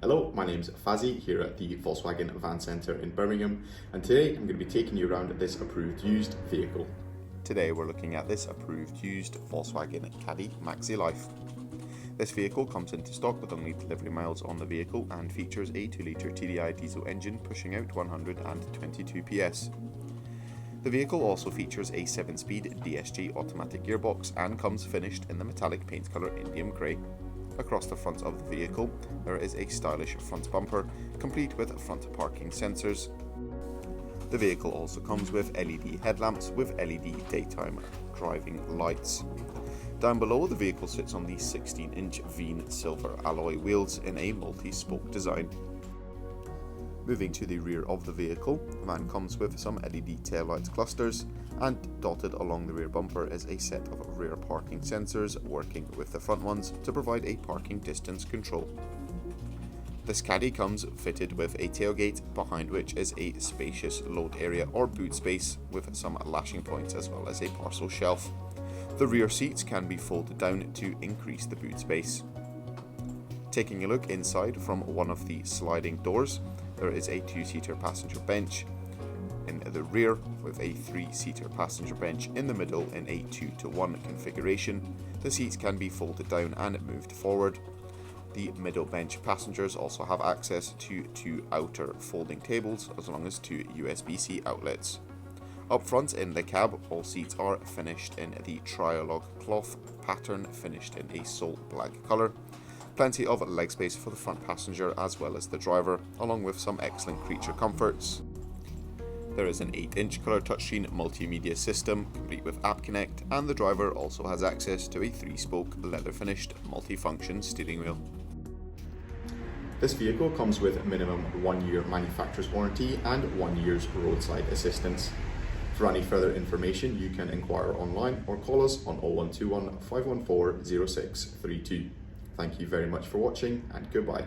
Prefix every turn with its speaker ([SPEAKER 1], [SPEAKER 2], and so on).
[SPEAKER 1] Hello, my name's Fazzy here at the Volkswagen Van Centre in Birmingham, and today I'm going to be taking you around this approved used vehicle. Today we're looking at this approved used Volkswagen Caddy Maxi Life. This vehicle comes into stock with only delivery miles on the vehicle and features a 2-litre TDI diesel engine pushing out 122 PS. The vehicle also features a 7-speed DSG automatic gearbox and comes finished in the metallic paint colour Indium grey. Across the front of the vehicle there is a stylish front bumper complete with front parking sensors. The vehicle also comes with LED headlamps with LED daytime driving lights. Down below, the vehicle sits on the 16-inch Veen silver alloy wheels in a multi-spoke design. Moving to the rear of the vehicle, the van comes with some LED taillight clusters, and dotted along the rear bumper is a set of rear parking sensors working with the front ones to provide a parking distance control. This Caddy comes fitted with a tailgate, behind which is a spacious load area or boot space with some lashing points as well as a parcel shelf. The rear seats can be folded down to increase the boot space. Taking a look inside from one of the sliding doors, there is a 2-seater passenger bench in the rear with a 3-seater passenger bench in the middle in a 2-to-1 configuration. The seats can be folded down and moved forward. The middle bench passengers also have access to 2 outer folding tables as well as 2 USB-C outlets. Up front in the cab, all seats are finished in the Trialog cloth pattern finished in a salt black colour. Plenty of leg space for the front passenger as well as the driver, along with some excellent creature comforts. There is an 8-inch colour touchscreen multimedia system complete with App Connect, and the driver also has access to a 3-spoke leather finished multifunction steering wheel. This vehicle comes with a minimum 1-year manufacturer's warranty and 1 year's roadside assistance. For any further information, you can inquire online or call us on 0121 514 0632. Thank you very much for watching, and goodbye.